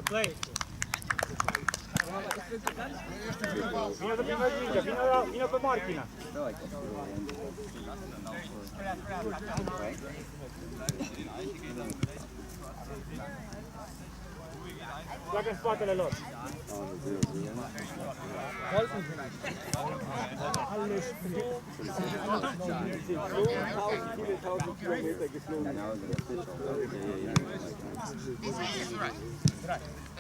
Play. Vino pe Martina. Pleacă în spatele lor.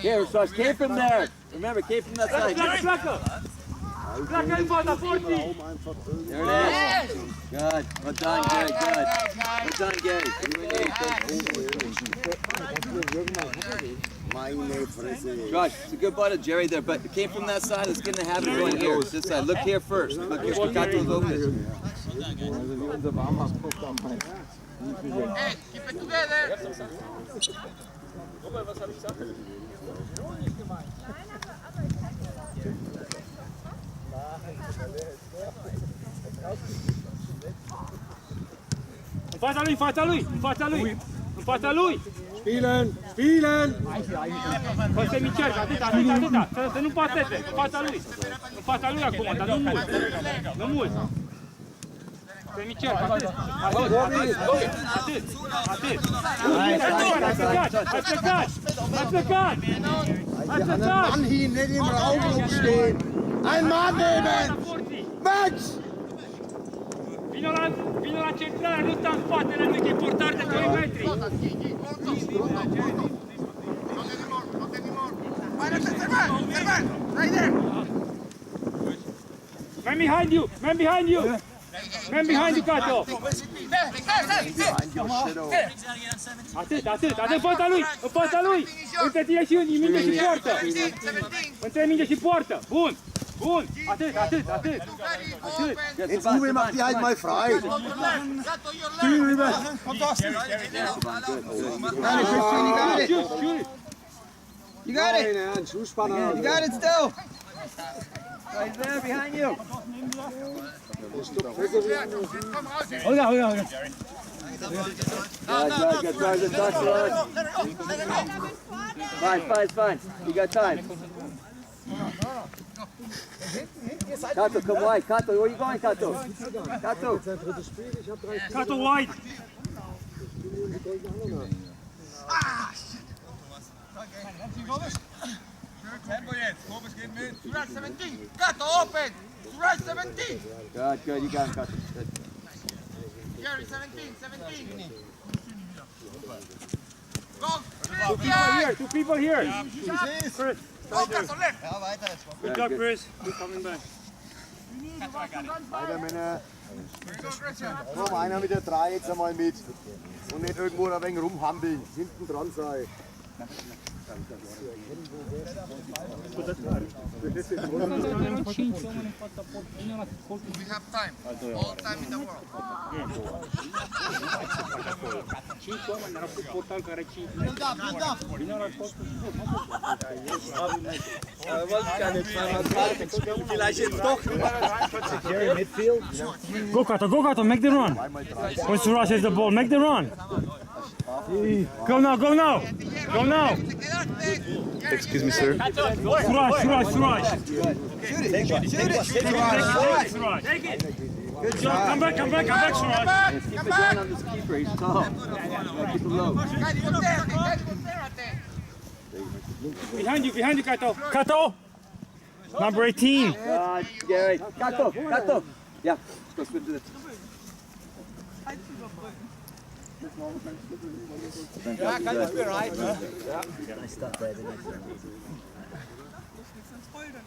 Here, so came from there. Remember, came from that side. Pleacă! Pleacă în fața porții! There it is. Good. Well done, good, good. Well done, Gary. Josh, it's a good ball to Jerry there, but it came from that side. Let's get in the habit of going here. This side. Look here first. Look here. Kato Lopez. Hey, keep it together. În fața lui, în fața lui, în fața lui! În fața lui! Spielen! Spielen! Fă semicerc, atâta, atâta, atâta! Să nu paseze, în fața lui! În fața lui acum, dar nu mult! Nu mult! Semicerc, atât! Atât! Atât! Atât! Ai plecat! Ai plecat! Ai plecat! Ai plecat! Mann hin, nicht im Raum rumstehen! Ein Mann nehmen! Max! Vino la centrare, nu sta în spatele lui, că e portar de 2 metri! Man behind you! Man behind you! Man behind you, Kato! Atât, atât, atât, în fața lui! În fața lui! Între tine și minge și poartă! Între minge și poartă! Bun! Bun! Atât, atât, atât! Atât! Jetzt Uwe macht die halt mal frei! Rüber! You got it. Schuhspanner! You got it still. Right there behind you. Hold on, hold on, hold on. Good, Fine, fine, fine. You got time. Kato, come wide. Kato, where are you going, Kato? Kato. Kato wide! Tempo jetzt, Kobus geht mit. To right 17. Kato, open. To right 17. Good, good. You got him, Kato. Good. Jerry, 17, 17. Go. Two people here, two people here! Chris, Go, Kato, left. good job, Chris. Good coming back. Weiter, Männer! Komm, einer mit der 3 jetzt einmal mit! Und nicht irgendwo ein wenig rumhampeln, hinten dran sein! We have time. All time in the world. 5 oameni erau cu portal care 5 Go Kato, make the run! Once Rush has the ball, make the run! Go now, go now! Go now! Excuse me, sir. Suraj! Take it! Good job, come back, Suraj! Keep it down on this keeper. He's tall. Keep him low. Behind you, Kato! Kato! Number 18! God, Gary. Kato. Yeah, let's go swim to this. Ja, kann das bereit, ne? Nice stuff, David.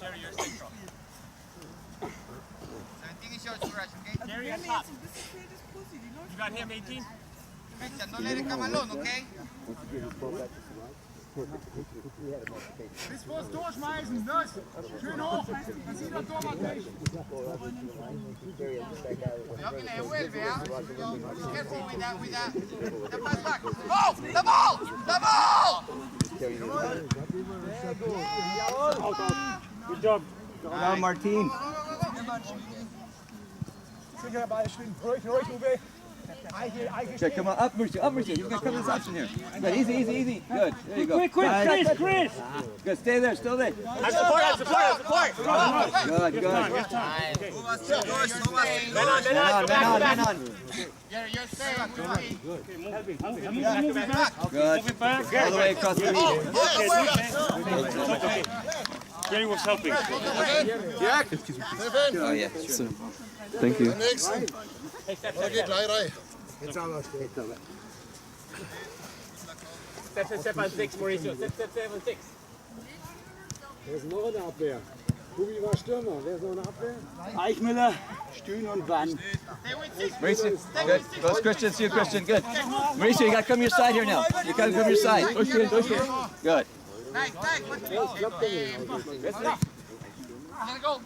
Jerry, you're central. 17 is yours, Suraj, okay? Jerry on top. You got him, 18? No let it come alone, okay? Bis vors Tor schmeißen, das! Schön hoch! Dann sieht der Torwart nicht! Le vuelve, ¿ah? Careful with that. The pass back. Oh, the ball! The ball! Good job. Now, Martin. Sicher Ball schwimmen. Ruhig, Uwe! Okay, come on, up, Mauricio, up, Mauricio. You're gonna come to this option here. Good, easy, easy, easy. Good, there you go. Quick, Chris! Good, stay there, still there. Support! Good, good. Man on. You're staying with me. Good. All the way across the field. Gary was helping. Oh, yeah, sure. Thank you. Geht gleich rein. Jetzt haben wir Step on 6, Mauricio. Step on 6. Wer ist noch in der Abwehr? Kubi war Stürmer. Wer ist noch in der Abwehr? Eichmüller, Stühn und Wann. Mauricio, good. Goes Christian, see you, Christian. Good. Mauricio, you got to come your side here now. You got to come your side. Good. Nice. Go.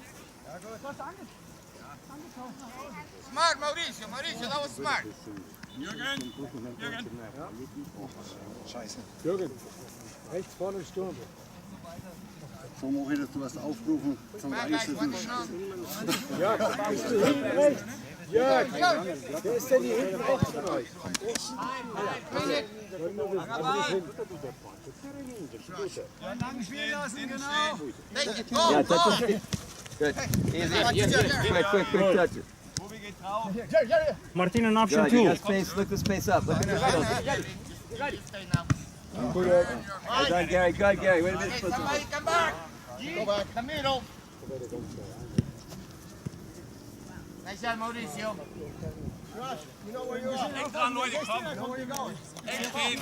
Smart, Mauricio, that was smart. Jürgen, rechts vorne im Sturm. So mache ich das, du hast aufgerufen zum Man, guys, what's wrong? Jörg, bist du hinten rechts? Jörg, wer ist denn hier hinten rechts von euch? Yeah, touch it. Good. Easy. Quick touch it. Martin, an option Good, you 2. got space. Look the space up. Look at the field. Good done, Gary. Good, Gary. Wait a minute. Somebody come back. Go back. The middle. Nice shot, Mauricio. You know where you are. Extra Leute, komm. Know where you're going. Extrem.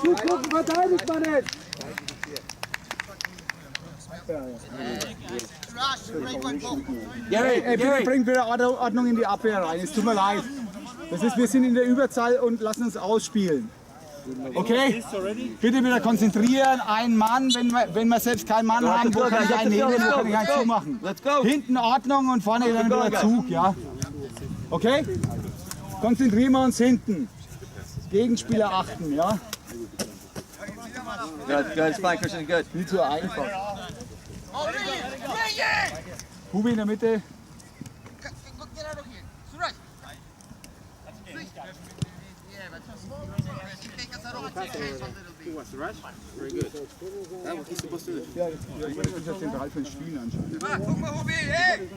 Zugucken verteidigt man nicht! Gary, Bitte bringt wieder Ordnung in die Abwehr rein. Es tut mir leid. Wir sind in der Überzahl und lassen uns ausspielen. Okay? Bitte wieder konzentrieren. Ein Mann, wenn wir selbst keinen Mann haben, wo kann ich einen nehmen, wo kann ich einen zumachen. Let's go. Hinten Ordnung und vorne dann wieder Zug, ja? Okay? Konzentrieren wir uns hinten. Gegenspieler achten, ja? Good, it's fine, Christian. Good. Nicht so einfach. Hubi in der Mitte. Get out of here. Suraj. Yeah, but take us out of the change a little bit. What's the rush? Very good. Ja, jetzt ist das zentral für ein Spiel anscheinend. Guck mal, Hubi, hey!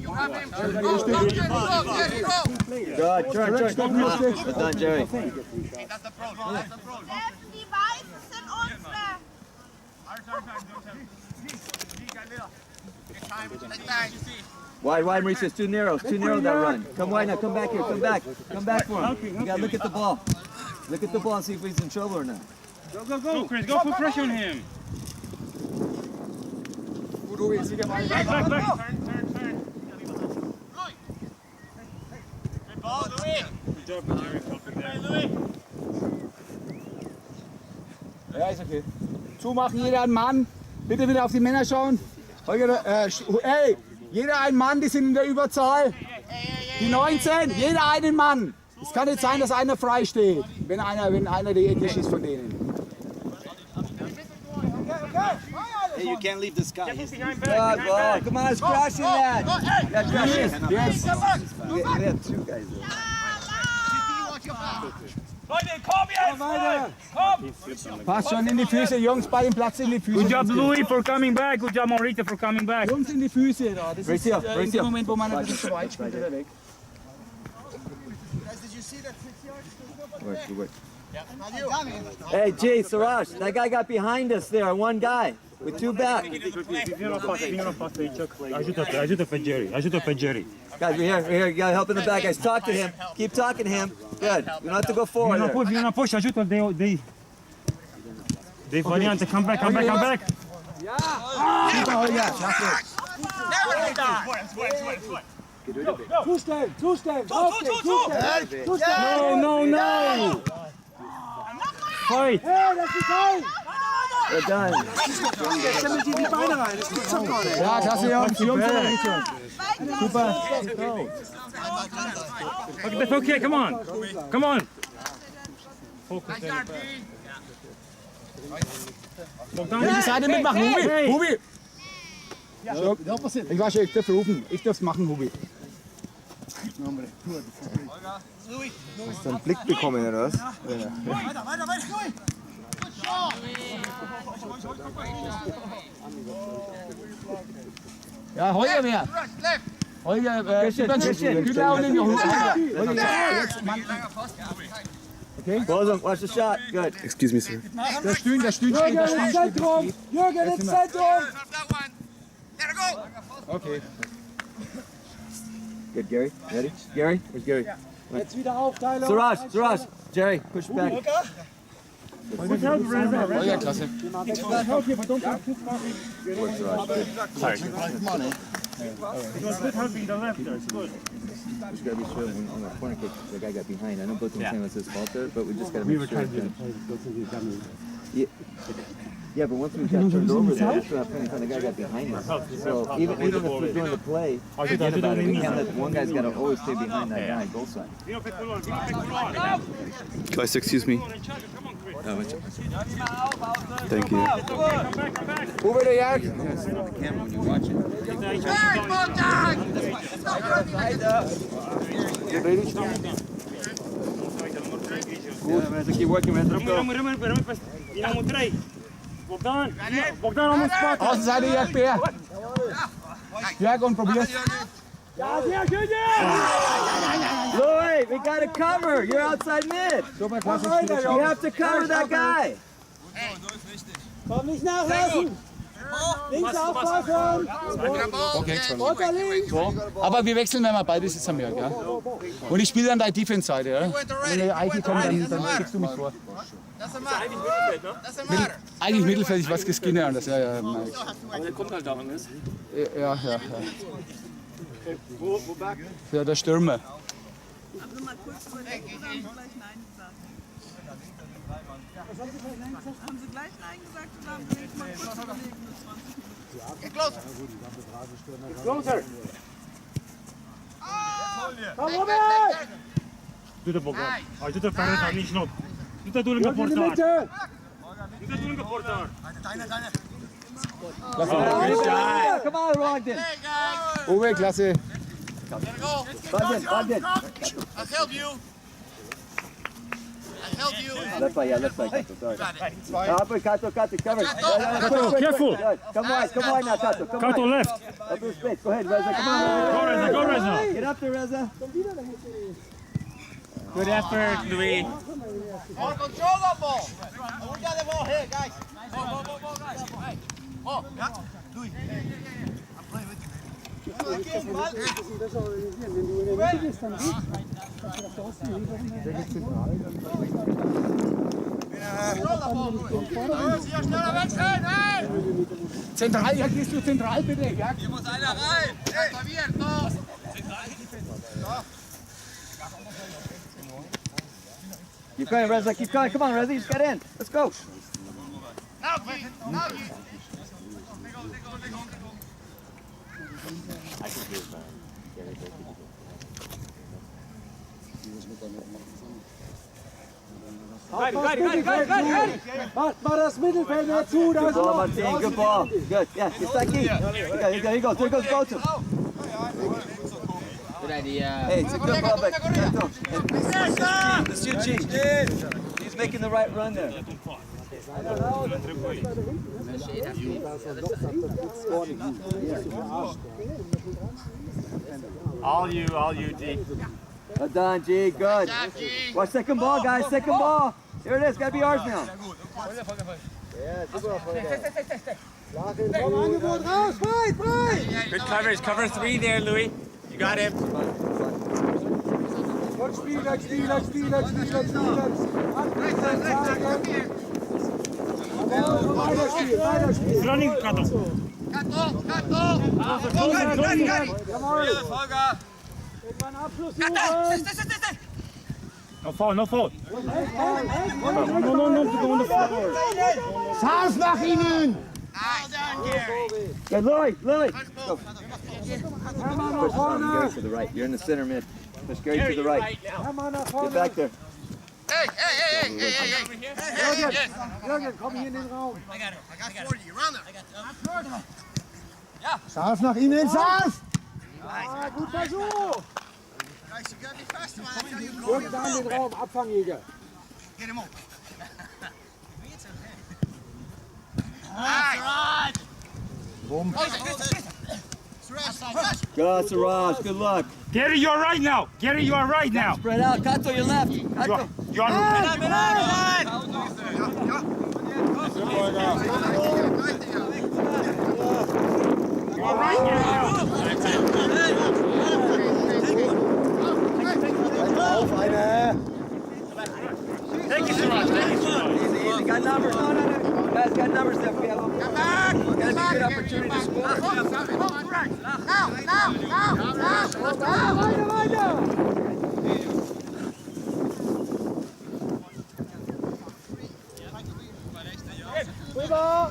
You have him. Go, Good. Turn. Well done, Jerry. Hey, that's the pro. Die Weißen sind unsere. Wide, Mauricio. It's too narrow. It's too narrow, that run. Come wide now. Come back here. Come back for him. You got to look at the ball. Look at the ball and see if he's in trouble or not. Go, Chris. Go put pressure on him. Gut, Hubi, sieh dir mal Back. Good ball, Louis. Good job, Jerry. Helping there. Ja, ist okay. Zumachen, jeder einen Mann. Bitte wieder auf die Männer schauen. Ey, jeder einen Mann, die sind in der Überzahl. Die 19, jeder einen Mann. Es kann nicht sein, dass einer frei steht, wenn einer die Englisch ist von denen. Hey, you can't leave this guy. Good ball. Come on, it's crashing that. Yeah, crashing. Yes. We have two guys there. Leute, komm jetzt! Komm! Passt schon in die Füße, Jungs, bei dem Platz in die Füße. Good job, Louis, for coming back. Good job, Mauricio, for coming back. Jungs in die Füße da. Das ist Race in dem Moment, wo man ein bisschen zu weit spielt, ist er weg. Good work. Hey, Jay, Siraj, that guy got behind us there, one guy, with two back. Ajuda per Jerry. Guys, we're here, you gotta help in the back, guys. Talk to him, keep talking to him. Good, you don't have to go forward there. You're not push. Ajuda, they variante. Come back. Super, Holger. Zustellen, No. Fight. Hey, das ist Heim! We're done. Jetzt sammelt ihr die Beine rein. Das gibt's doch gar nicht. Ja, klasse, Jungs. Jungs, super. Okay, that's okay, come on. Come on. Focus. Will die Seite mitmachen, Hubi? Hubi! Ich weiß schon, ich darf rufen. Ich darf es machen, Hubi. Hast du einen Blick bekommen, oder was? Ja, Holger wer? Holger, Güter und den Bosum, watch the shot. Good. Excuse me, sir. Der Stühn steht. Jürgen ins Zentrum! Jürgen ins Zentrum! Okay. Good, Gary. Ready? Gary? Where's Gary? Jetzt wieder Aufteilung. Suraj, Jerry, push back. Holger, klasse. Just gotta be sure when on the corner kick, the guy got behind. I know both of them saying it's his fault there, but we just gotta make sure. Yeah, but once we got turned over there, that's what I'm saying, the guy got behind us. So even if we're doing the play, forget about it. We can't let one guy's gotta always stay behind that guy, goal side. Guys, excuse me. Thank you. Hubi, der Jag. Keep working, man. Bogdan on the spot. Außenseite, Jag, Bär. Jag und probier's. Louis, we gotta cover. You're outside mid. Super, klasse. You have to cover that guy. Komm nicht nachlassen! Links aufpassen! Okay, Runter links! aber wir wechseln, wenn wir Ballbesitz haben, Jörg, ja? Und ich spiele dann deine Defense-Seite, ja? Wenn der Eiki kommt, dann schickst du mich vor. Eigentlich Mittelfeld, ich weiß, es geht nicht anders. Ja, ja. Aber der kommt halt daran, ist? Ja. Ja, der Stürmer. Haben Sie mal kurz überlegt oder haben Sie gleich Nein gesagt? Haben Sie gleich Nein gesagt oder haben Sie mal kurz überlegt? Get closer. Closer. Komm, Robert! Do the Bogdan. Ai, do the parent, am nici not. Du te du lângă Jürgen in die portar. Mitte! Du te du lângă portar. Come on, Rogden. Uwe, klasse. Bogdan. I'll help you. Left side. Sorry. Kato, cover. Careful. Come wide now, Kato. Come Kato wide. left. Up in space. Go ahead, Reza. Come on. Go Reza. Get up there, Reza. Good effort, Louis. More control the ball. We got the ball here, guys. Go, guys. Hey. Oh, yeah. Louis. I'm playing with you. Besser organisieren. Wenn du in der Mitte bist, dann geht das da außen lieber Zentral, ja, gehst du zentral bitte, ja? Hier muss einer rein. Hey, abierto. Keep going, Reza. Keep going. Come on, Reza. You just got in. Let's go. Now, Guy. Macht mal das Mittelfeld mehr zu, da ist Good ball, noch Martin. Good ball. Good. Yeah, it's like Here you go. There goes Botum. Good idea. Hey, it's a good ball back. It's Eugene. He's making the right run there. All you, D. Well done, G. Good. Watch second ball, guys. Second ball. Here it is. Gotta be ours now. Komm, Angebot raus, frei! Good coverage. Cover 3 there, Louis. You got him. Und spielen. Weiterspielen. Running, Kato. Irgendwann Abschluss suchen. No foul, no foul. No. Saß nach ihnen! Good, Louis. Go. Hermann nach Gary vorne! to the right. You're in the center mid. Push Gary to the right. Hermann nach Get vorne! back there. Hey, Jürgen, komm hier in den Raum! I got it. I got 40. Run there. Saß nach ihnen, Saß! Ah, gut Versuch! Guys, you got me faster, man. I tell you, Jürgen, da in den Raum, Abfangjäger! Get him up. Nice. Boom! Go, Siraj. Good luck. Gary, you are right now. Gary, you are right now. Spread out. Kato, your left. Kato. You are right now. Auf eine! Take it, Siraj. Easy. Got numbers. No. Guys, got numbers there. We have a good opportunity to score. Rüber!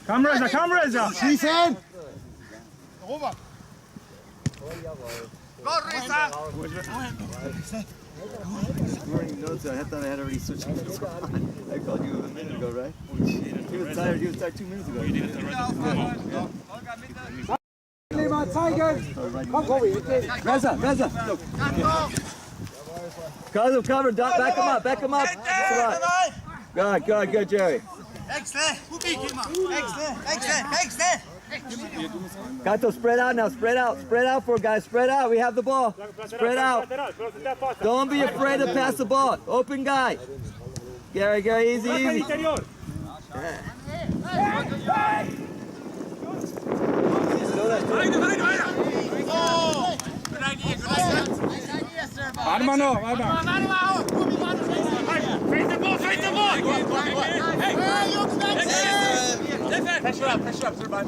Come, Reza. Schießen! Go, Risa. Morning notes. I thought I had already switched. I called you a minute ago, right? He was tired. 2 minutes ago. Mal zeigen! Komm, Kobi, jetzt! Reza. Kato, cover. Back him up. Good, Jerry. Excellent. Excellent. Kato, spread out now. Spread out for guys. Spread out. We have the ball. Spread out. Don't be afraid to pass the ball. Open guy. Gary, easy. Warte mal noch. Face the ball. Pressure up, Siraj.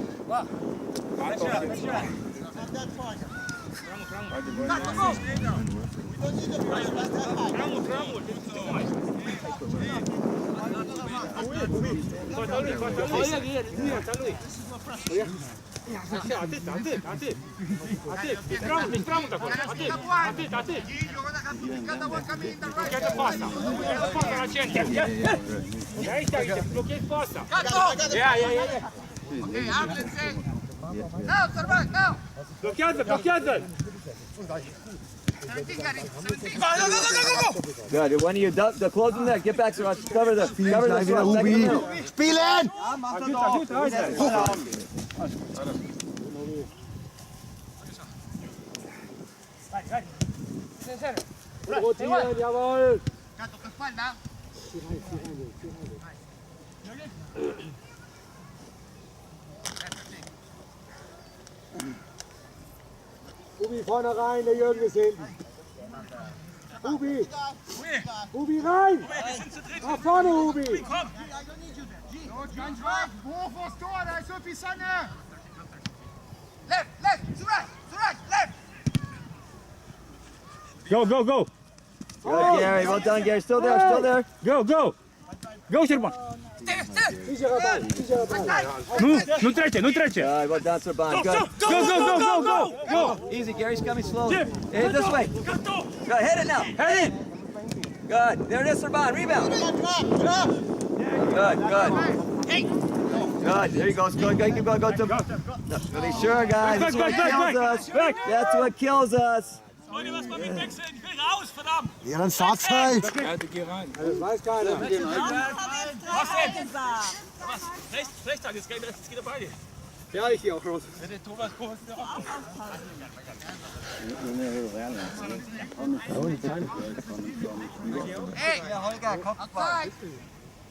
Bloqueado. Good. When you close them there, get back, Siraj. Cover the Ubi! Spielen! Rotieren, jawohl! Gato, tu espalda. Ubi vorne rein, der Jürgen ist hinten. Ubi rein! Nach vorne, Ubi! Hoch vors Tor, da ist so viel Sonne. Left, Suraj, left. Go. Good, Gary. Well done, Gary. Still there. Go, Siraj. Sicherer Ball. No trece. Well done, Serban. Good. Go. Easy, Gary's coming slowly. Hey, this way. Go, hit it now. Head in. Good. There it is, Serban. Rebound. Good. There you go. Go to. No, be sure, guys. That's what kills us. That's what kills us. Leute, was mal mit wechseln? Ich will raus, verdammt! Ja, dann Startzeit! Ja, geh rein. Das weiß keiner. Was denn? Was? Rechtstag, jetzt geht er bei dir. Ja, ich gehe auch raus. Der Thomas Kohl ist auch. Hey, Holger, Kopfball.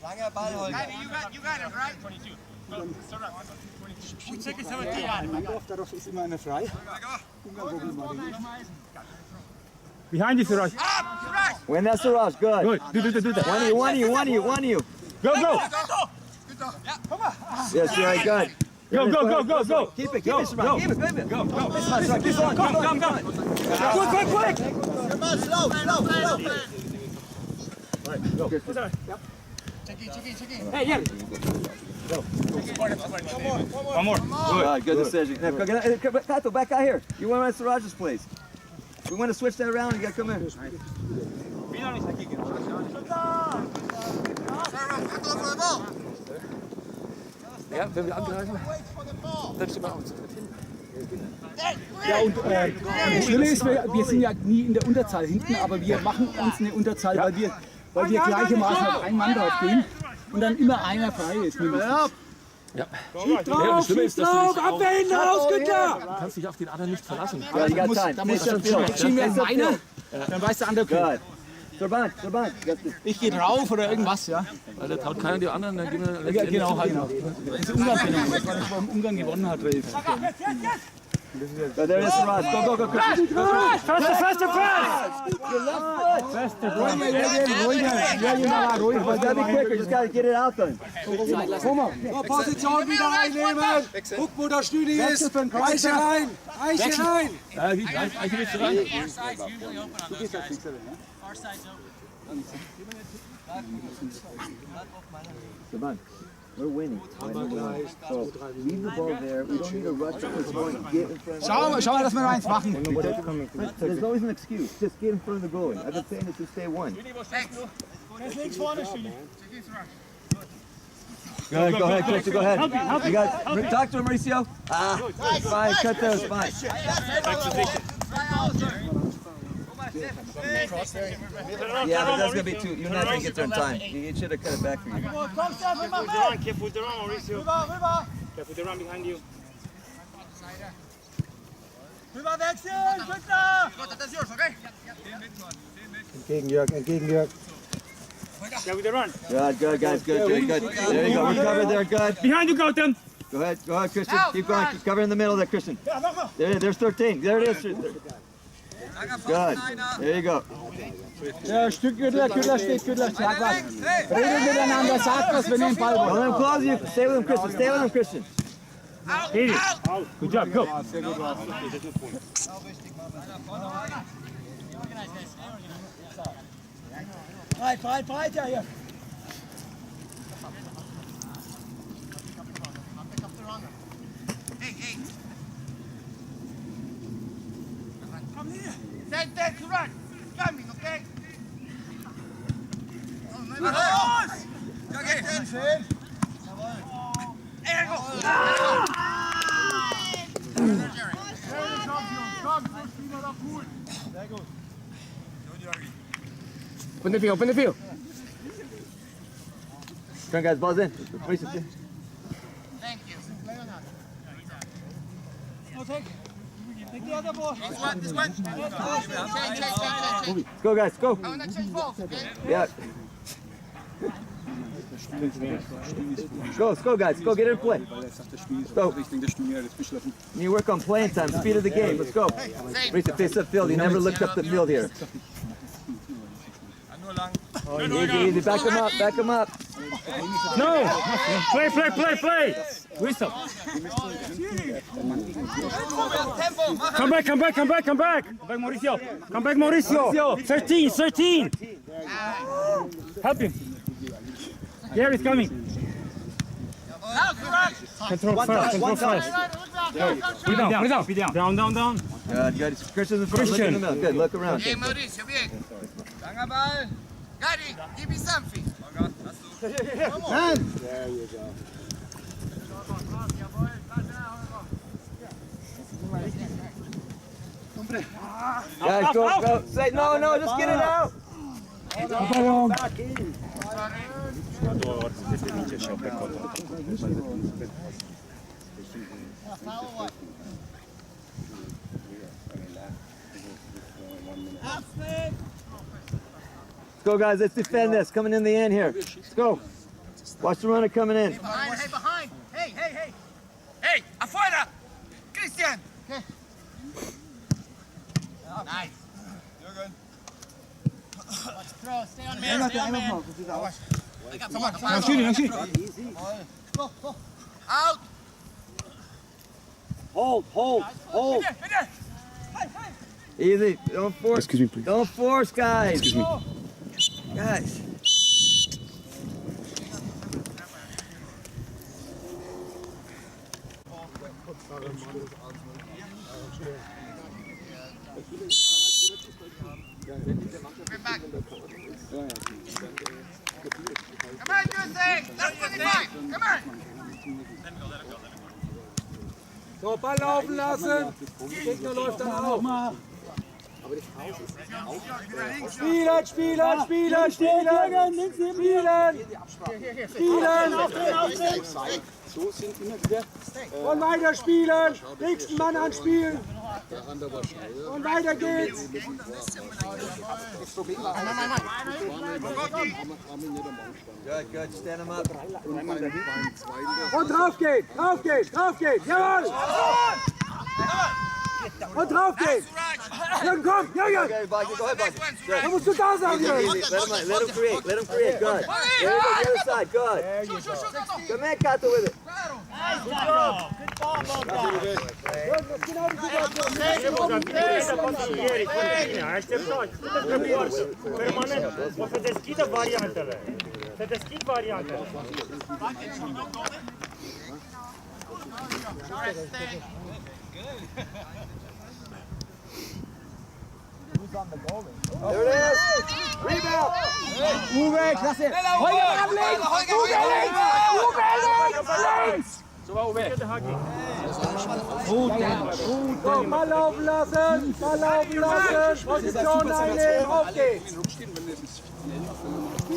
Langer Ball, Holger. You got him, right? 22. Darauf ist immer eine frei. Behind you, Siraj. Win that, Siraj. Good. Good. Do that. One of you. Go. Yes, Jerry. Good. Go, go, go, go, go. Keep it, Shaban. Keep it. Go, go. Keep on. Come. Quick. Come on, slow. Hey, yeah. One more. Good decision. Kato, back out here. You want to run Siraj's place. We want to switch that around. You got to come in. Ja, wenn wir angreifen, dann stehen wir auch zu. Ja, und das Schlimme ist, wir sind ja nie in der Unterzahl hinten, aber wir machen uns eine Unterzahl, weil wir gleichermaßen auf einen Mann drauf gehen und dann immer einer frei ist. Ja. Ja, das Schlimme ist, dass du kannst dich auf den anderen nicht verlassen. Ja, Da muss schon schieben wir einer, dann weiß der andere, okay. Serban. Ich gehe drauf oder irgendwas, ja. Weil da traut keiner die anderen, dann gehen wir Ja, letztendlich genau, zu. halt. Das ist Ungarn, das war das, wo Ungarn gewonnen hat. There is Siraj. Go. Faster. Ruhig. Gotta be quicker. Just gotta get it out then. Position wieder einnehmen. Guck, wo der Stüdi ist. Eiche rein. Ja, wie Eiche willst du rein? Serban, we're winning. So leave the ball there. We don't need to rush at this point. Get in front. Schau mal, dass wir eins machen. There's always an excuse. Just get in front of the goalie. I've been saying this since day one. Go ahead, Christian. Go ahead. You got talk to him, Mauricio. Fine. Cut those. Fine. Yeah, but that's gonna be too. You're not gonna get there in time. You should have cut it back for you. Careful with the run, Mauricio. Careful with the run behind you. Entgegen Jörg. Careful with the run. Good, guys. Good. There you go. We covered there. Good. Behind you, Gautam. Go ahead, Christian. Keep going. Keep covering the middle there, Christian. There's 13. There it is. Good. There you go. Ja, Stück Güttler steht, sag was. Reden miteinander, sag was, wenn ihr den Ball Don't let wollt. him close you. Stay with him, Christian. Hit it. Good job, go. Breiter hier. Set to run. Coming, okay? Open the field. Come on, guys. Ball's in. Thank you. Take the other ball. This one. Change. Let's go, guys. Go. I want to change balls, okay? Yeah. Go, guys. Go get in play. Go. You work on playing time, speed of the game. Let's go. Reese, face up field. You never looked up the field here. Easy. Back him up. No. Play. Whistle. Come back, Mauricio. Come back, Mauricio. 13. Help him. Gary's coming. Control fast. Be down. Down. Good. Christian's in front. Look in the middle. Good. Look around. Hey, Mauricio, bien. Langer Ball. Gary, give me something. Guys, go. Say no. Just get it out. Let's go, guys. Let's defend this. Coming in the end here. Let's go. Watch the runner coming in. Behind. Hey. Hey, afuera. Christian. Okay. Nice. You're good. Throw. Stay on man. Come on. Schiri. Go. Out. Hold, hold, hold. Easy. Don't force. Excuse me, please. Don't force, guys. Excuse me. Guys. Come on, Jose! That's 25! Come on! So, Ball laufen lassen. Der Gegner läuft dann auch. Spielen, spielen, spielen, spielen. Spielen. Und weiter spielen. Nächsten Mann anspielen. Und weiter geht's. Good, good. Stand him up. Und drauf geht, drauf geht, drauf geht. Jawohl. Und drauf geht. Jürgen, komm, Jürgen. Okay, Bucky, go ahead, Bucky. Da Good. musst du da sein, Easy, Jürgen. easy. Let him create. Let him create. Good. There you go, the other side. Good. Come in, Kato, with it. O să deschidă variantele. Să deschid variantele. There it is. Rebound. Uwe, klasse. Holger, ab links. Uwe, links. Uwe, links. So war Uwe. So, Ball laufen lassen, Ball laufen lassen. Position einnehmen, auf geht's.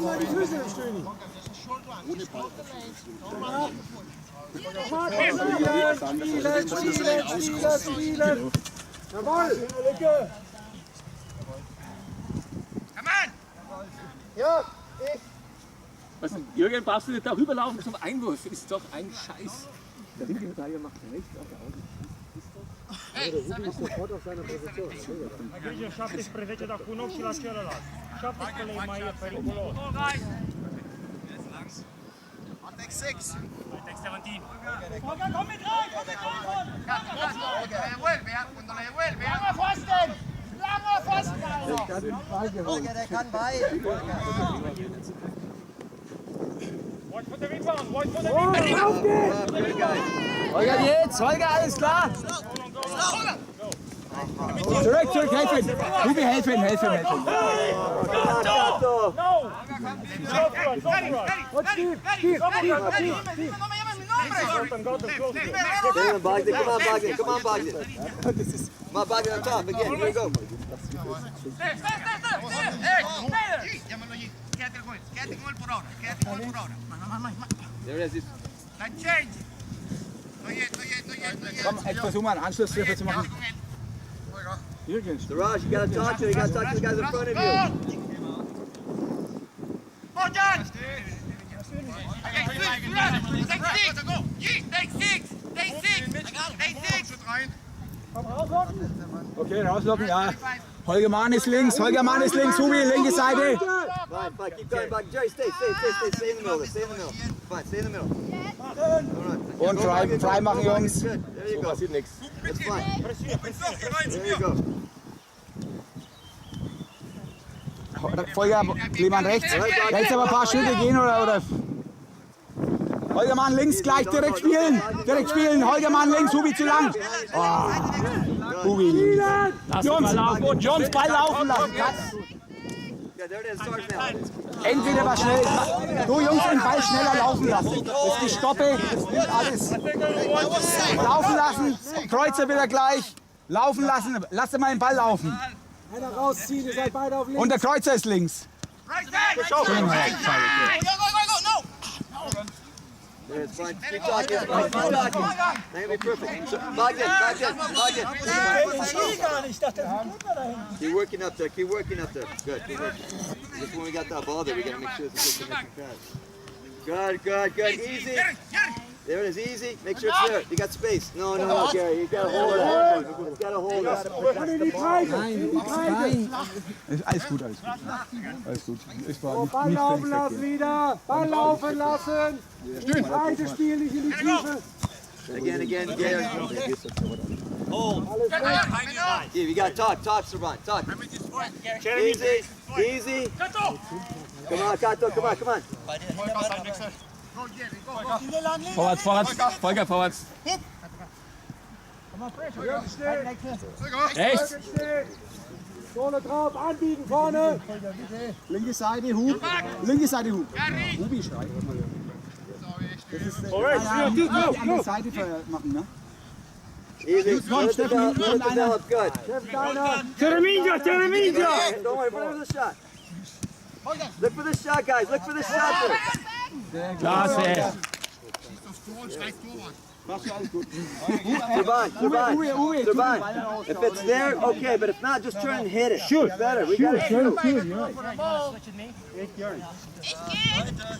Mal die Füße im Stöhni. Spielen. Jawohl. Come on! Ja, Was, Jürgen, brauchst du nicht da rüberlaufen zum Einwurf? Ist doch ein Scheiß. Der linke Verteidiger macht rechts auf der Außen. Grijă 17, dar cu un ochi și la celălalt. 17 e mai periculos. Take 6! Take 17. Devuelve, cuando le devuelve. Holger, der kann weit. Watch for the rebound, watch for the rebound. Good, guys. Holger, jetzt. Holger, alles klar. Zurück, zurück, helfen. Uwe, helfen, helfen, helfen. Kato. No! Go for it, go for it. und Steve, Steve. No me llamen mi nombre! Gotham, Gotham, close to it. Stand him, Bogdan. Come on, Bogdan. Come on, Bogdan. Come on, Bogdan on top. Again, here we go. Llámalo allí. Quédate con él por ahora. Quédate con él por ahora. There it is. La change. Estoy Komm, jetzt versuchen wir einen Anschlusstreffer zu machen. Jürgen, Siraj, you gotta talk to him. You gotta talk to the guys in front of you. Bojan! Take six! okay, rauslocken, ja. Holger Mahn ist links, Holger Mahn ist links, Hubi, linke Seite. Fine, fine. Keep going, Bogdan. Jerry, stay in the middle. Stay in the middle. Fine, stay in the middle. All right. Und frei machen, Jungs. Good. There you go. Passiert nichts. That's fine. There you go. Holger, Klemann rechts. Rechts aber ein paar Schritte gehen oder. Holger Mahn links, gleich direkt spielen. Direkt spielen, Holger Mahn links, Hubi zu lang. Oh. Hubi links. Jungs, Ball laufen lassen. Yeah, there it is. Start now. Entweder was schnell. Du Jungs, den Ball schneller laufen lassen. Das ist die Stoppe, das nimmt alles. Laufen lassen, Kreuzer wieder gleich. Laufen lassen, lass mal den Ball laufen. Einer rausziehen, ihr seid beide auf links. Und der Kreuzer ist links. Right back! Go, go, no! There it's fine. Keep talking. Keep talking. That'll be perfect. So, Bogdan. Keep working up there. Keep working up there. Good. Keep working. Just when we got that ball there, we gotta make sure it's a good connection pass. Good. Easy. There it is. Easy. Make sure it's there. You got space. No, Gary. You gotta hold it. You gotta hold it. Und in die Breite. In die Breite. Alles gut. Alles gut. Ich war So, Ball laufen lassen wieder. Ball laufen lassen. In die Breite spielen, nicht in die Tiefe. Again, Gary. Yeah, we got talk, Saran, talk. Easy. Come on, Kato, come on. Vorwärts, Volker, vorwärts. Rechts. Vorne drauf, anbiegen, vorne. Linke Seite, Hub. Hubi schreit. Das ist die andere Seite machen, ne? Easy. Let it develop, good. Terminja! Don't worry, look for the shot. Look for the shot, guys. Look for the shot. Klasse. Survive. If it's there, okay, but if not, just try and hit it. Shoot. It's better. We gotta shoot.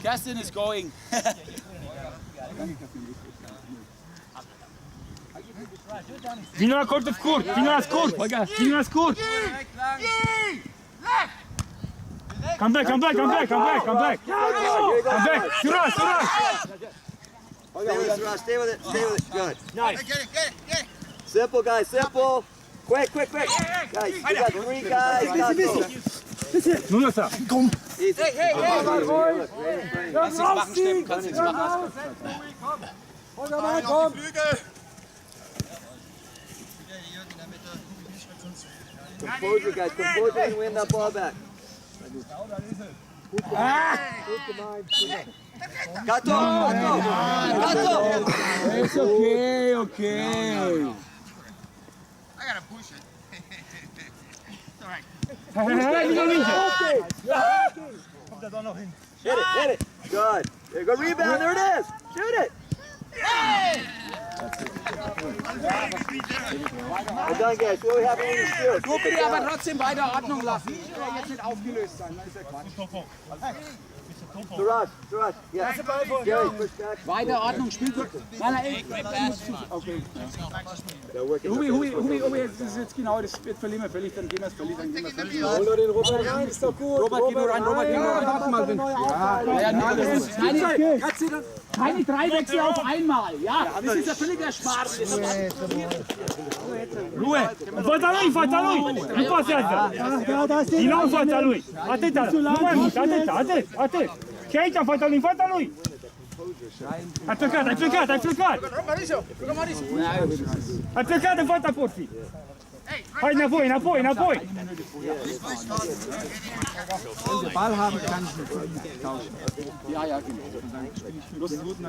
Kerstin is going. Vino la scurt! Come back! Suraj! Stay with it. Good. Nice. Get it. Simple, guys, simple. Quick. Guys, we got 3 guys. Nur da. Easy. Hey. Kannst du machen, Steffen, kannst du machen. Komm. Composure, guys. Composure and win that ball back. Gato. It's okay. I gotta push it. It's alright. Hit it. Good. There you go, rebound. There it is. Shoot it. We're done, guys. What do we have in the shoot? Nur bitte aber trotzdem weiter Ordnung lassen. Jetzt nicht aufgelöst sein, das ist ja Quatsch. Suraj. Yeah. Gary, push back. Weiter Ordnung, spiel gut. Okay. Hubi, das ist jetzt genau, das wird verlieren wir völlig, dann gehen wir es völlig. Hol nur den Robert rein, ist doch gut. Robert, geh nur rein. Warte mal. Keine 3 Wechsel auf einmal, ja? Das ist ja völliger Spaß. Ruhe! În fața lui! Nu pasează! Din nou în fața lui! Atât! Nu mai mult! Atât! Și aici în fața lui! Ai plecat! Ai plecat în fața porții! Hai înapoi! Wenn Sie Ball haben, kann ich mit tauschen. Ja, genau.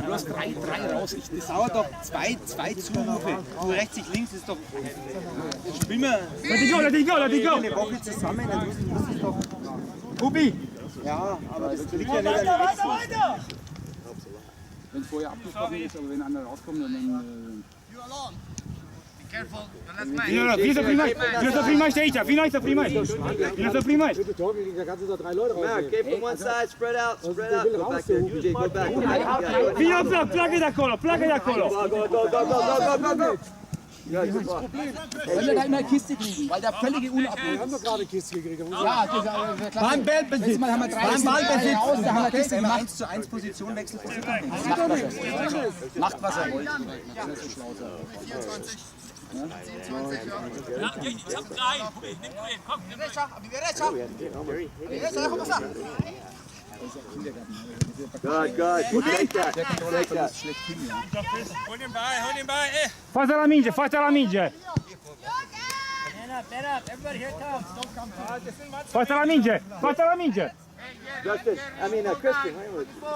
Du hast 3 raus. Das dauert doch 2 Zurufe. Du rechts, ich links, ist doch... Spiel mal Let it go! eine Woche zusammen, dann muss ich doch... Hubi! Ja, aber das liegt ja nicht an der Wenn es vorher abgesprochen ist, aber wenn einer rauskommt, dann... You alone. Be careful. The last man. Vino să primești aici! Vino să primești! Da kannst du da 3 Leute raus. Okay, from one side, spread out. Go back there. UJ, go back. Vino, pleacă de acolo! Go. Wenn wir da immer Kiste kriegen, weil der völlige Unordnung Wir haben doch gerade Kiste gekriegt. Ja, das ist klar. Letztes Mal haben wir 3 raus, da haben wir Kiste gemacht. 1:1 Positionwechsel. Macht was er wollte. Das ist schlau. 24. Ja, ich hab 3. Nimm du den, komm. Derecha, déjame pasar. Good. Take that. Hol den Ball, ey. Fața la minge! Fața la minge! Justin, Christian,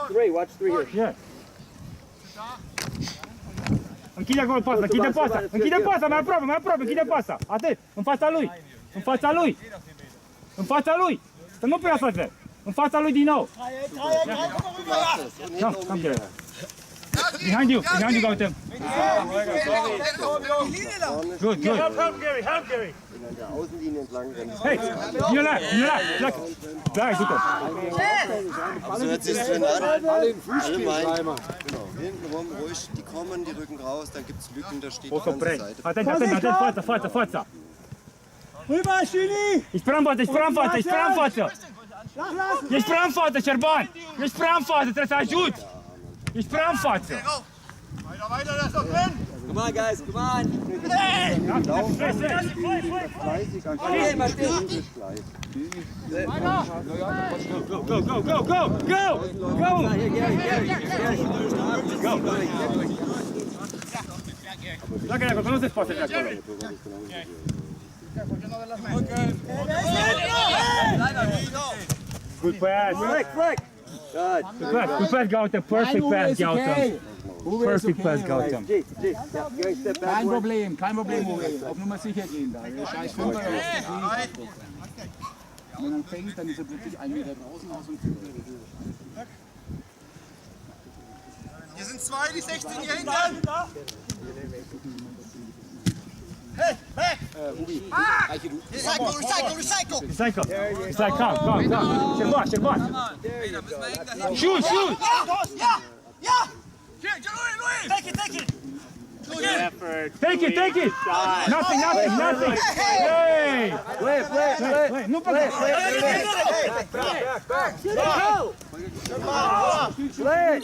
3, watch 3 here. Yeah. Închide acolo pasa, închide pasa, mai aproape, închide pasa. Atât, în fața lui. Să nu prea față. În fața lui din nou. Come here. Behind you, Gautam. Good. Help Gary. An der Außenlinie entlang rennen. Hey, Nila, bleib, super. So hört sich drin an. Alle meinen. Genau. Hintenrum ruhig, die kommen, die rücken raus, dann gibt es Lücken, da steht die ganze Seite. Atent, fața. Rüber, Schini! Ești prea în față. Ești prea în față, Șerban. Trebuie să ajut. Ești prea în față. weiter, das ist doch drin. Come on, guys, come on. Okay, Martin. Go, go, go, go, go, go! Here, Gary. Go! Dai, che non si sposta da quello. Good pass. Flick. Good. Good pass, Gautam. Perfect pass, Gautam. Perfect pass, Gautam. Gary, step back. Kein Problem, Uwe. Auf Nummer sicher gehen da. Der scheiß Fünfer wenn er fängt, dann ist er plötzlich 1 Meter draußen aus und Hier sind zwei, die 16 hier hinten. Hey, hey! Recycle! Recycle, come. Shoot! Ja! Louis! Take it! Take it! Nothing! Hey! Play. No problem. Play.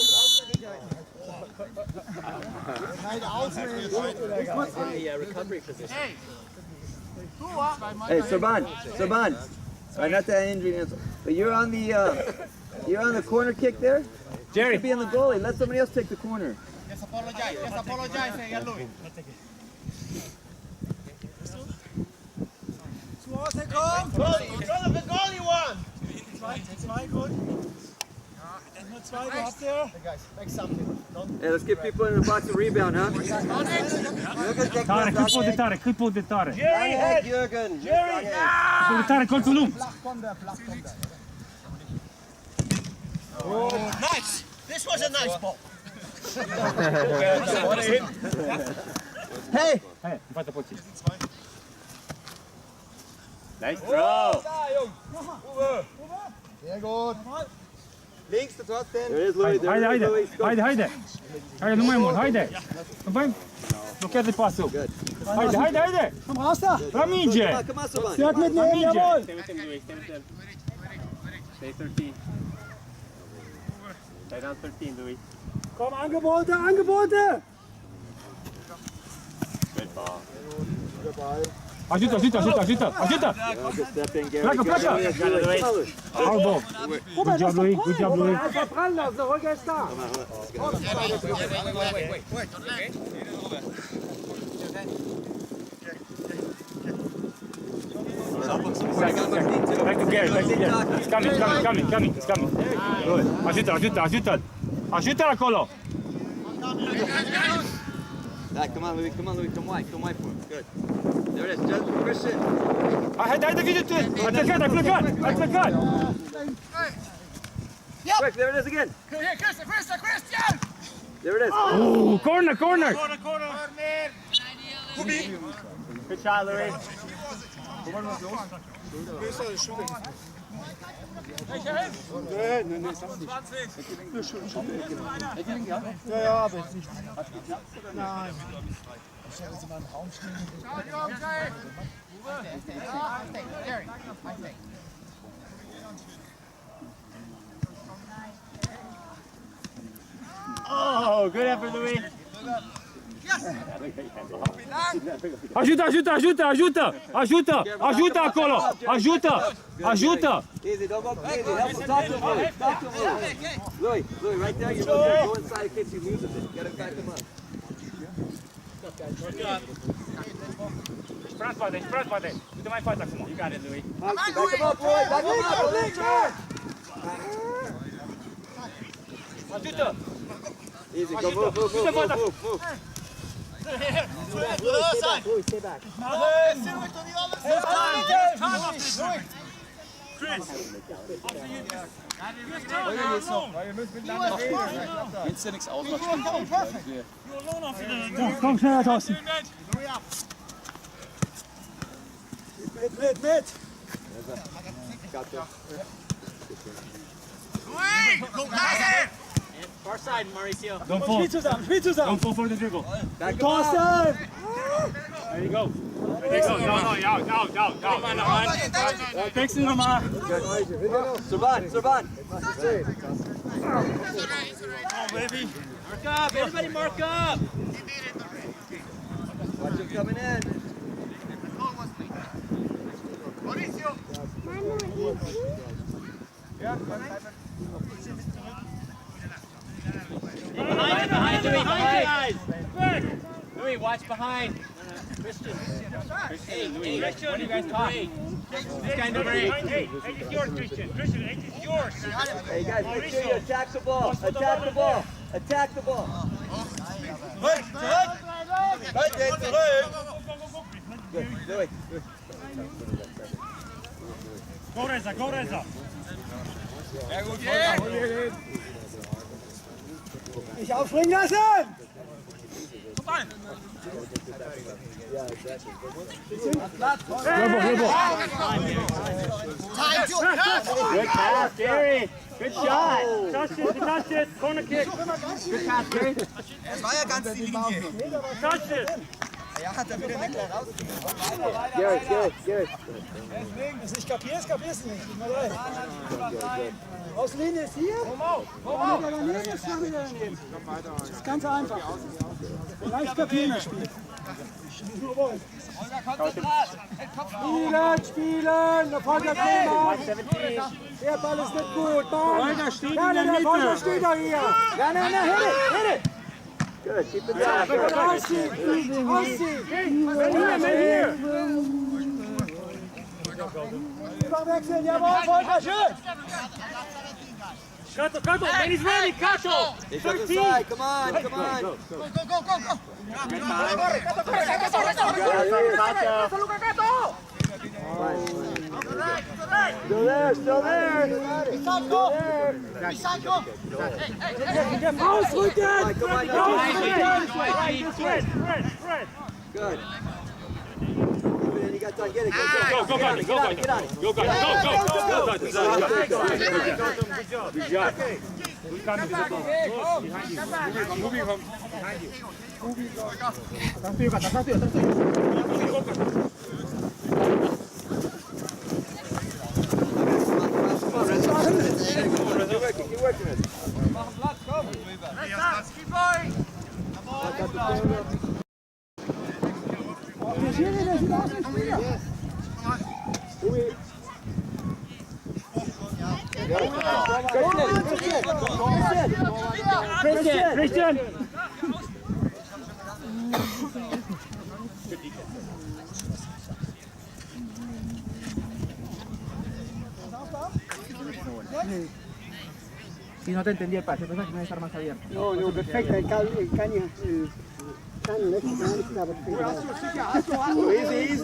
Hey, Saban. Not that injury, but you're on the corner kick there. Jerry, Be on the goalie. Let somebody else take the corner. Just apologize, hey, Louis. Zu Hause kommt! Control of the goal, you won! Zwei gut. Nur 2 gehabt der. Hey, let's get people in the box to rebound, huh? Tarek, clip the Tarek. Jürgen! Tarek, call to Lum. Nice! This was a nice ball. Hey! Fata poci. Nice throw. Sehr gut. Links, trotzdem! There it is, Louis. Haide, nu mai mult, haide. Nu mai blochează pasul. Haide. Komm raus da. La minge. Come on, Saban. Direkt mitnehmen, jawohl. Stay 13. Stay down 13, Louis. Komm, Angebote. Good ball. Ajută. Good step in, Gary. Pleacă. Bravo. Good job, Louis. Einfach dran lassen, der Rücker ist da. Back to Gary. It's coming. Good. Ajută-l acolo. Come on, Louis. Come wide for him. Good. There it is. Just Christian. Haide, vine tu. Ai plecat. Quick, there it is again. Christian! There it is. Ooh, corner. Good shot, Louis. Ja, aber jetzt nicht. Nein. Ich hätte jetzt mal im Raum stehen. Oh, good effort, Louis. Ajută acolo. Ajută. Easy, don't go crazy. Talk to him, Louis. Louis, right there. You're go inside in case he loses it. You gotta back him up. Spate. Uite mai față acum. You got it, Louis. Back him up, Louis. Back him up. Ajută. Easy, go move. Stay back. wenn es dir nichts ausmacht, stimmt. Komm schneller, Thorsten. Mit. Far side, Mauricio. Don't fall. Spiel zusammen. Don't fall for the dribble. Thorsten! There you go. Out. Wechsel nochmal. Saban. baby. Mark up, everybody mark up. Watch him coming in. Behind you. Louis, watch behind. Christian. Hey, Louis, what are you guys talking? This guy number 8. Hey, it's yours, Christian. Christian, it's yours. Hey guys, make sure you attack the ball. Attack the ball. Attack the ball. Good, Louis. Go Reza, go Reza. Nicht aufspringen lassen! Good pass, Gary. Good shot. Touch it. Corner kick. Good pass, Gary. Es war ja ganz die Linie. Touch it. Ja, hat er wieder nicht raus. Gary. Deswegen, das nicht kapierst, kapierst du nicht. Gib mal rein. Außenlinie ist hier. Aber daneben ist noch wieder daneben. Das ist ganz einfach. Leicht kapieren das Spiel. Nur wollen. Spielen! Der Volker Der Ball ist nicht gut. Volker steht in der Der Volker Mitte. steht doch hier. Ja, hit it! Good, keep it down. Ausziehen! Hier. Überwechseln, jawohl, Volker, schön! Kato, man is ready, Kato. It's on the side. Come on. Still there. Ausrücken! Come on. Spread. Good. You got time. Get it. Go, Get on it. Go. Good job. Good coming to the ball. Behind you. Moving from behind you. Keep working it. Der Schiri, der sieht aus wie ein Spieler. Christian. Si no te entendí el pase, pensás que me voy a estar más abierto. No, perfecto. El Caña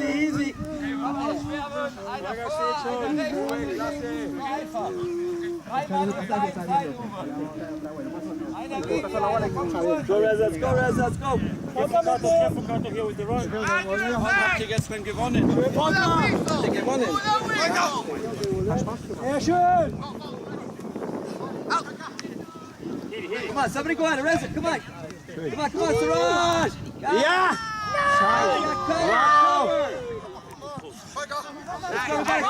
Easy. Go, Rez, let's go. Kato here with the run. Habt ihr gestern gewonnen? Sehr schön! Come on, somebody go out and Rez it. Come on, Siraj. Yeah.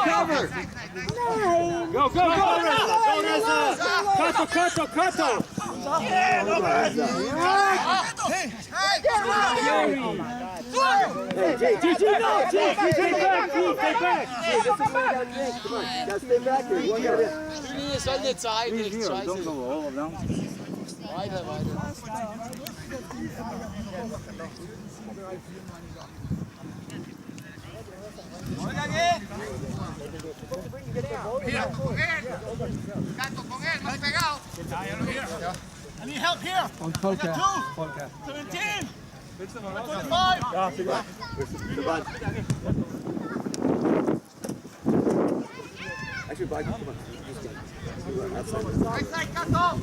Cover. Go, Reza. Kato. Stay back. Come on, gotta stay back here. You gotta Ihr sollt nicht sein, nicht scheiße. Weiter. I need help here. Und Volker. 17. 25. Actually, come on.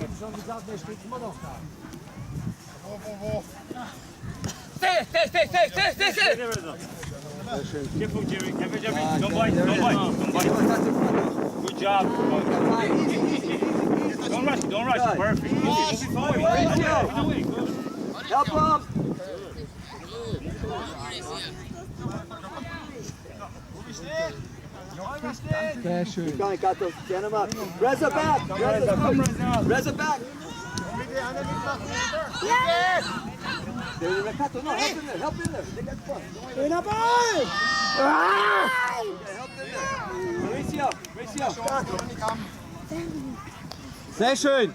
Careful, Jerry. Don't bite. Good job. Don't rush. Perfect. Moving forward. Help him. Sehr schön. Keep going, Gato. Stand him up. Reza back. Reza, come. Reza back. There, Gato. No, help in there. Help in there. They got fun. Schöner Ball! Help in there. Mauricio. Mauricio. Sehr schön.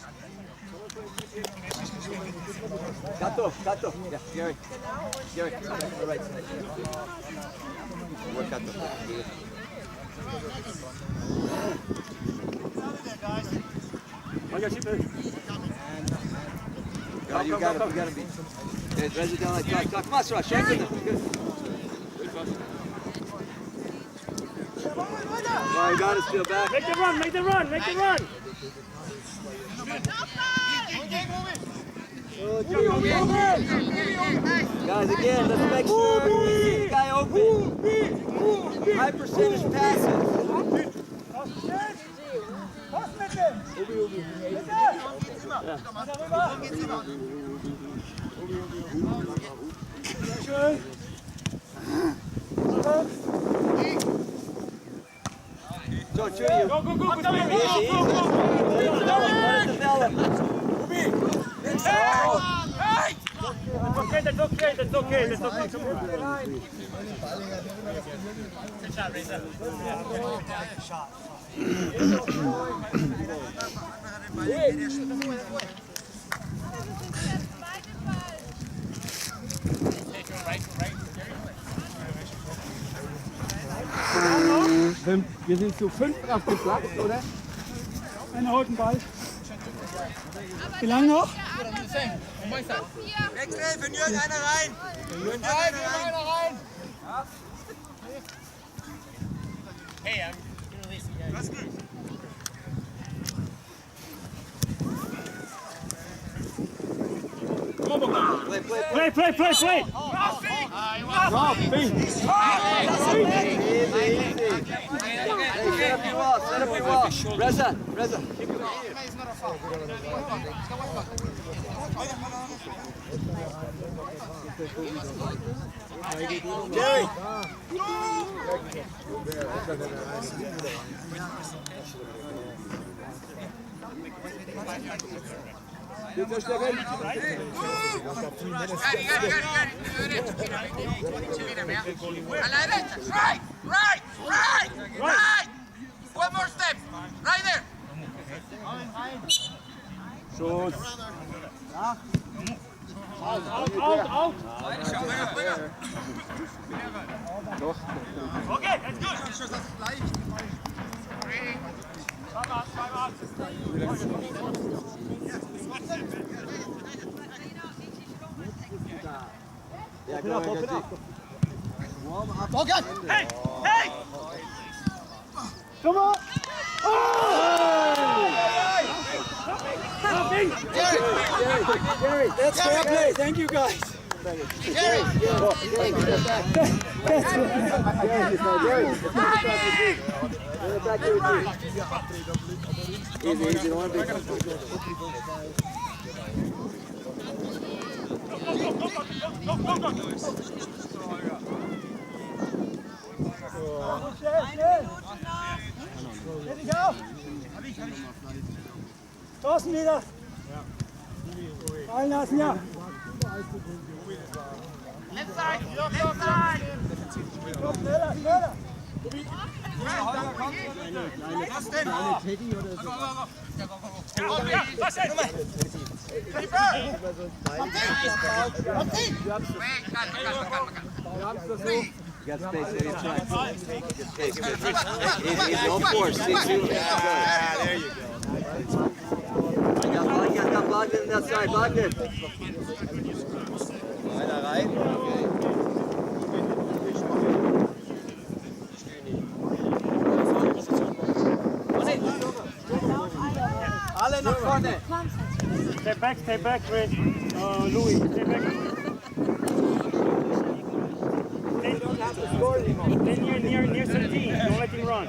Gato. Gato. Yeah, Gary. Gary. All right. Work Gato. God, you got to be. Okay, Reza down like that. Come on, Sraj. Shake it. Good. Well, you got to steal back. Make the run, make the run, make the run. Guys, again, let's make sure we see the guy open. High percentage passes. Schön. So, Judy, Go, go, go, go, go, easy, easy. go, go, go. Let it develop. That's okay, that's okay, that's okay, that's okay. Good shot, Reza. Wir sind zu 5 auf dem Platz, oder? Einer holt den Ball. Wie lange noch? Wechsel, für Jürgen einer rein! Für Jürgen einer rein! Hey, I'm releasing you. Das ist gut. Play, play, play, play. Set up your wall, set up your wall. Reza, Reza. Jerry. Right, right, right, right. One more step. Right there. Schuss. Out, out, out. Okay, that's good. Yeah, go ahead, go. Hey, hey. Come on! Jerry, that's fair play. Thank you, guys. Jerry, easy, easy, don't want to be. Let it go! Draußen wieder! Fallen lassen, ja! Left side, left side. Komm, schneller, schneller! You got space there, you try. Good space, good. Easy, no force. See, there you go. Got blocked in that side, blocked in. Einer rein. Alle nach vorne. Stay back, Louis, stay back. Stay near 13, don't let him run.